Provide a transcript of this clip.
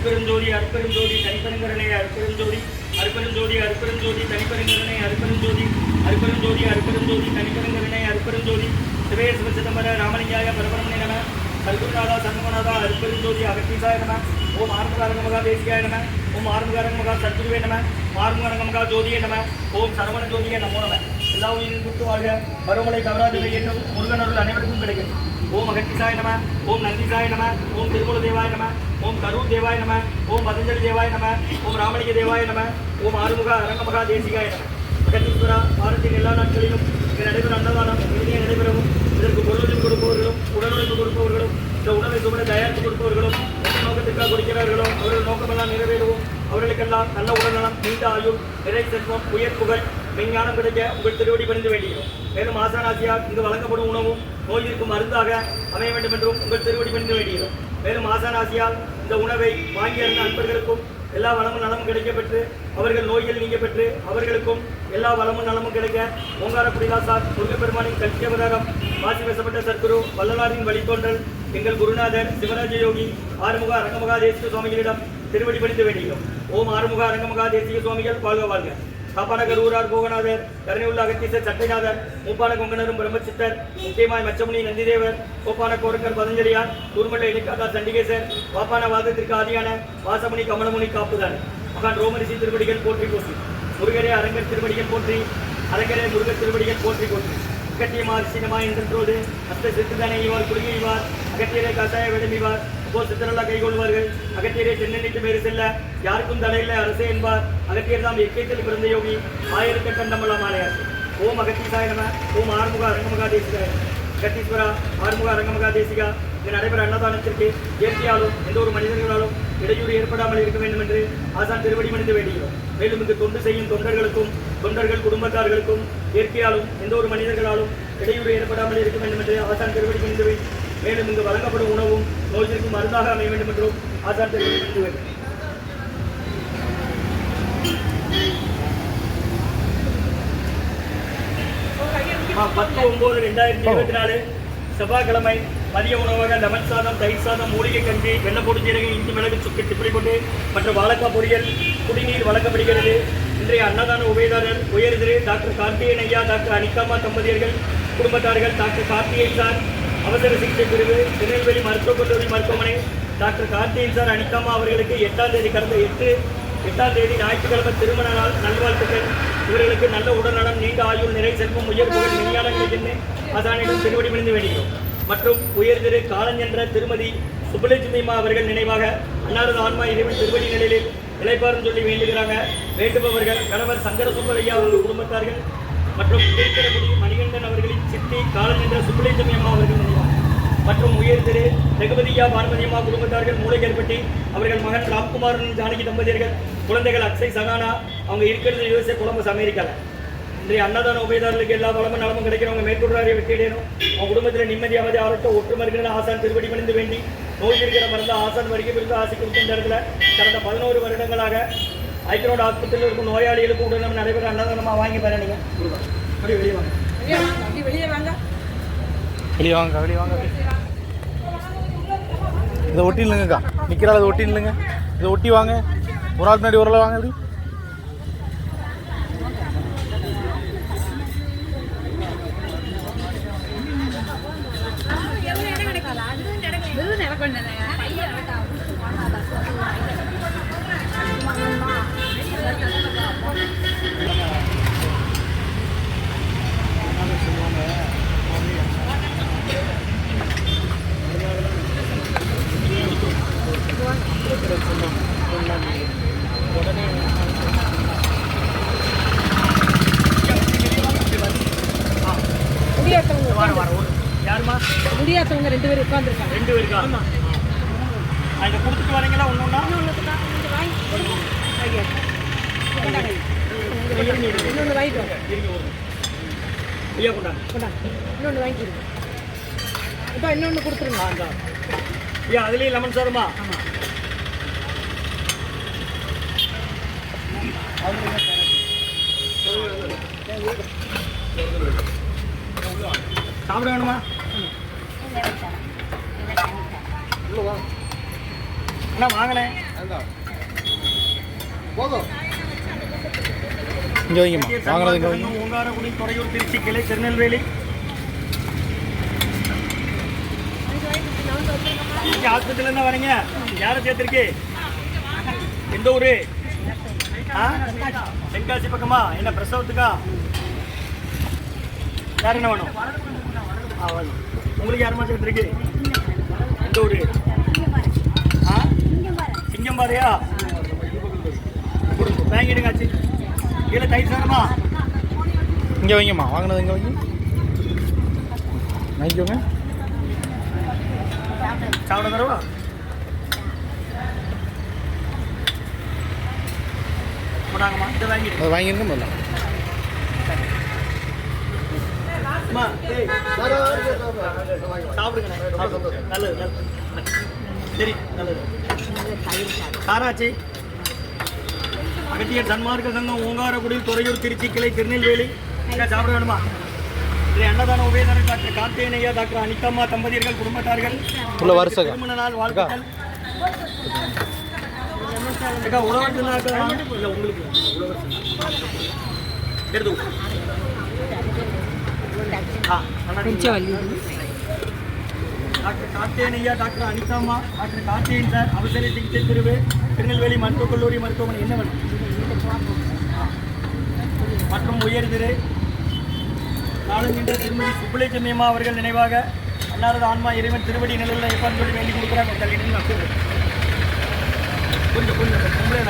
அருட்பெருஞ்சோதி அருட்பெருஞ்சோதி தனிப்பெருங்கருணை அருட்பெருஞ்சோதி அருட்பெருஞ்சோதி அருட்பெருஞ்சோதி தனிப்பெருங்கருணை அருட்பெருஞ்சோதி அருட்பெருஞ்சோதி அருட்பெருஞ்சோதி தனிப்பெருங்கருணை அருட்பெருஞ்சோதி சிவே சிவசிதம்பர ராமலிங்காய பரபரமணி நம சர்க்குருநாதா சண்முகநாதா அருட்பெருஞ்சோதி அகத்தீசாய நம ஓம் ஆறுமுகாரங்கமகா தேசிகாய நம ஓம் ஆறுமுகாரங்கமகா சத்குருவே நம ஆறுமுகாரங்கமகா ஜோதியே நம ஓம் சரவண ஜோதியே நமோ நம எல்லா உயிரின் கூட்டு வாழ்க பருவமழை தவறாது பெய்யட்டும் முருகனருள் அனைவருக்கும் கிடைக்கும் ஓம் அகத்தீசாய நம ஓம் நந்திசாய நம ஓம் திருமூல தேவாய நம ஓம் கரூர் தேவாய நம ஓம் பதஞ்சலி தேவாய நம ஓம் ராமலிங்க தேவாய நம ஓம் ஆறுமுக அரங்கமகா தேசிகாய நம அகத்தீஸ்வரா வாரத்தின் எல்லா நாட்களிலும் இங்கே நடைபெறும் அன்னதானம் இனிய நடைபெறவும் இதற்கு பொருளும் கொடுப்பவர்களும் உடலுழைப்பு கொடுப்பவர்களும் இந்த உணவை சுமட தயாரித்து கொடுப்பவர்களும் எந்த நோக்கத்திற்காக கொடுக்கிறார்களோ அவர்கள் நோக்கமெல்லாம் நிறைவேறவும் அவர்களுக்கெல்லாம் நல்ல உடல்நலம் நீண்ட ஆயுள் நிறை செல்வம் உயர் புகழ் மெஞ்ஞானம் கிடைக்க உங்கள் திருவடி பணிந்து வேண்டுகிறோம். மேலும் ஆசானாசியால் இங்கு வழங்கப்படும் உணவும் நோயிற்கு மருந்தாக அமைய வேண்டும் என்றும் உங்கள் திருவடி பணிந்து வேண்டுகிறோம். மேலும் ஆசானாசியால் இந்த உணவை வாங்கி அறிந்த அன்பர்களுக்கும் எல்லா வளமும் நலமும் கிடைக்கப்பெற்று அவர்கள் நோய்கள் நீங்க பெற்று அவர்களுக்கும் எல்லா வளமும் நலமும் கிடைக்க ஓங்கார புரிதாசார் முருகப்பெருமானின் கல்கி அவதாரம் வாசி பேசப்பட்ட சத்குரு வள்ளலாரின் வழித்தோன்றல் எங்கள் குருநாதர் சிவராஜ யோகி ஆறுமுக அரங்கமகா தேசிக சுவாமிகளிடம் திருவடி பணிந்து வேண்டுகிறோம். ஓம் ஆறுமுக அரங்கமகா தேசிக சுவாமிகள் வாழ்க வாழ்க. காப்பான கரூரார் போகநாதர் கருணையுள்ள அகத்தீசர் சட்டைநாதர் மூப்பான கொங்கனரும் பிரம்மச்சித்தர் முக்கியமாய் மச்சமுனி நந்திதேவர் கோப்பான கோரக்கர் பதஞ்சலியார் கூர்மல்ல இணைக்காதா சண்டிகேசர் வாப்பான வாதத்திற்கு ஆதியான வாசமுனி கமலமுனி காப்புதான் மகான் ரோமரிசி திருவடிகள் போற்றி போற்றி முருகரே அரங்கர் திருவடிகள் போற்றி அரங்கரே முருகர் திருவடிகள் போற்றி போற்றி அகத்தியமார் சீனமாய் என்றோடு அத்த சித்துதானே இவார் குறுகியவார் அகத்தியரை கசாய விடமிவார் அப்போ சித்தரெல்லாம் கைகொள்வார்கள். அகத்தியரை தென்னெண்ணிட்டு வேறு செல்ல யாருக்கும் தடையில்லை அரசே என்பார். அகத்தியர் தாம் எக்கத்தில் பிறந்த யோகி ஆயிரக்கட்டம் நம்மளாம் ஆணையார். ஓம் அகத்தீசாய நம ஓம் ஆறுமுக அரங்கமகா தேசிகாய அகத்தீஸ்வரா ஆறுமுக அரங்கமகா தேசிகா இங்கு நடைபெற அன்னதானத்திற்கு இயற்கையாலும் எந்த ஒரு மனிதர்களாலும் இடையூறு ஏற்படாமல் இருக்க வேண்டும் என்று ஆசான் திருவடி மணிந்து வேண்டுகிறோம். மேலும் இங்கு தொண்டு செய்யும் தொண்டர்களுக்கும் தொண்டர்கள் குடும்பத்தார்களுக்கும் இயற்கையாலும் எந்த ஒரு மனிதர்களாலும் இடையூறு ஏற்படாமல் இருக்க வேண்டும் என்று ஆசான் திருவடி மணிந்து வேண்டும். மேலும் இங்கு வழங்கப்படும் உணவும் நோய்களுக்கு மருந்தாக அமைய வேண்டும் என்றும் ஆசான் திருவடி மணிந்து வேண்டும். 10/9/2024 செவ்வாய்க்கிழமை மதிய உணவாக லெமன் சாதம் தயிர் சாதம் மூலிகை கஞ்சி வெள்ளப்பொடி ஜீரகம் இஞ்சி மிளகு சுக்கு திப்படி கொண்டு மற்றும் வாழைக்காய் பொரியல் குடிநீர் வழங்கப்படுகிறது. இன்றைய அன்னதான உபயதாரர் உயர் திரு டாக்டர் கார்த்திகேயன் ஐயா டாக்டர் அனிகாமா தம்பதியர்கள் குடும்பத்தார்கள் டாக்டர் கார்த்திகேயன் சார் அவசர சிகிச்சை பிரிவு திருநெல்வேலி மருத்துவக் கல்லூரி மருத்துவமனை டாக்டர் கார்த்திகேயன் சார் அனிகாமா அவர்களுக்கு 8ஆம் தேதி கடந்த 8ஆம் தேதி ஞாயிற்றுக்கிழமை திருமண நாள் நல்வாழ்த்துக்கள். இவர்களுக்கு நல்ல உடல்நலம் நீண்ட ஆயுள் நிறை செல்வம் உயர் புகழ் மெய்ஞான கிடைக்கின்ற ஆசானிடம் திருவடி பணிந்து வேண்டுகிறோம். மற்றும் உயர் திரு காலன் என்ற திருமதி சுப்புலட்சுமிமா அவர்கள் நினைவாக அன்னாரது ஆன்மா இறைவன் திருவடி நிலையில் இளைப்பாறும் சொல்லி வேண்டுகிறாங்க. வேண்டுபவர்கள் கணவர் சங்கர சுப்பரையா அவர்கள் குடும்பத்தார்கள் மற்றும் திருக்கரகுடி மணிகண்டன் அவர்களின் சித்தி காலன் என்ற சுப்புலட்சுமி அம்மா அவர்கள் நினைவாக மற்றும் உயர் திரு ரகுபதியா பானுமதியம்மா குடும்பத்தார்கள் மூளைக்கேற்பட்டி அவர்கள் மகன் ராம்குமாரன் ஜானகி தம்பதியர்கள் குழந்தைகள் அக்ஷய் சகானா அவங்க இருக்கிறது யூஎஸ்ஏ கொலம்பஸ் அமெரிக்காவில். இன்றைய அன்னதான உபயதாரர்களுக்கு எல்லா வளமும் நலமும் கிடைக்கிறவங்க மேற்கொள்றாரை வெற்றியடையணும். அவங்க குடும்பத்தில் நிம்மதியாவது ஆரோக்கியம் ஒற்றுமை இருக்கிற ஆசான் திருவடி பணிந்து வேண்டி நோய் இருக்கிற மருந்து ஆசான் வருகை பிரிந்து ஆசை கொடுத்த இடத்துல கடந்த 11 வருடங்களாக ஐக்கரோட ஆஸ்பத்திரியில் இருக்கும் நோயாளிகளுக்கு உடனே நடைபெற அன்னதானமாக வாங்கி பாரு. நீங்கள் அப்படி வெளியே வாங்க வெளியே வாங்க வெளியே வாங்க வெளியே வாங்க. இதை ஒட்டி இல்லைங்கக்கா நிற்கிறாள், அதை ஒட்டி இல்லைங்க, இதை ஒட்டி வாங்க. ஒரு ஆள் முன்னாடி ஒரு வாங்க. எப்படி யாருமா முடியாதவங்க 2 பேர் உட்காந்துருக்காங்க. 2 பேருக்கா? ஆமாம். அதை கொடுத்துட்டு வரீங்களா? ஒன்றுன்னா இன்னொன்று வாங்கி கொடுங்க. இன்னொன்று வாங்கிட்டு ஐயா கொண்டாங்க இன்னொன்று வாங்கிடுங்க. இப்போ இன்னொன்று கொடுத்துருங்க. ஐயா அதுலேயும் லெமன் சாதமா? ஆமாம். சாப்பிட வேணுமா? அண்ணா வாங்கினேன். இங்கே வைங்கம்மா வாங்கினது இங்கே வைங்க. ஓங்காரக்குடி துறையூர் திருச்சி கிளை திருநெல்வேலி. நீங்க ஆஸ்பத்திரியில இருந்தா வரீங்க. யாரை சேர்த்திருக்கு? எந்த ஊரு? தென்காசி பக்கமா? என்ன பிரசவத்துக்கா? யார் என்ன வேணும்? உங்களுக்கு யாருமா சேர்த்திருக்கு? எந்த ஊரு? சிங்கம்பாறையா? வாங்கிடுங்க ஆச்சு. கீழே தயிர் சாரமா? இங்கே வைங்கம்மா வாங்கினது இங்கே வைங்க. வாங்கிக்கோங்க. சாப்பிட தரவா? போடாங்கம்மா. இதை வாங்கிடு. அதை வாங்கிருங்க முதல்ல. அம்மா, ஏய், சாப்பிடுங்க. நல்லது நல்லது. சரி நல்லது. சாராச்சி அகத்தியர் சன்மார்க்க சங்கம் ஓங்காரக்குடி துறையூர் திருச்சி கிளை திருநெல்வேலி. சாப்பிட வேணுமா? இதை அன்னதான உபயதாரர் டாக்டர் கார்த்திகேயனையா, டாக்டர் அனிதம்மா தம்பதியர்கள் குடும்பத்தார்கள் உள்ள வருஷம் திருமண நாள் வாழ்த்துக்கள். உழவர் இல்லை உங்களுக்கு எடுத்து டாக்டர் கார்த்திகேயனையா, டாக்டர் அனிதம்மா, டாக்டர் கார்த்திகேயன் சார், அவசர சிகிச்சை பிரிவு, திருநெல்வேலி மருத்துவக் கல்லூரி மருத்துவமனை. என்ன வேணும்? மற்றும் உயர்திரு நாளுங்கின்ற திருமதி சுப்புலை செம்மியம்மா அவர்கள் நினைவாக அன்னாரது ஆன்மா இறைவன் திருவடி நிலையில் இருப்பான்னு சொல்லி வேண்டி கொடுக்குறாங்க. புரிஞ்சு புரிஞ்சு பொம்பளை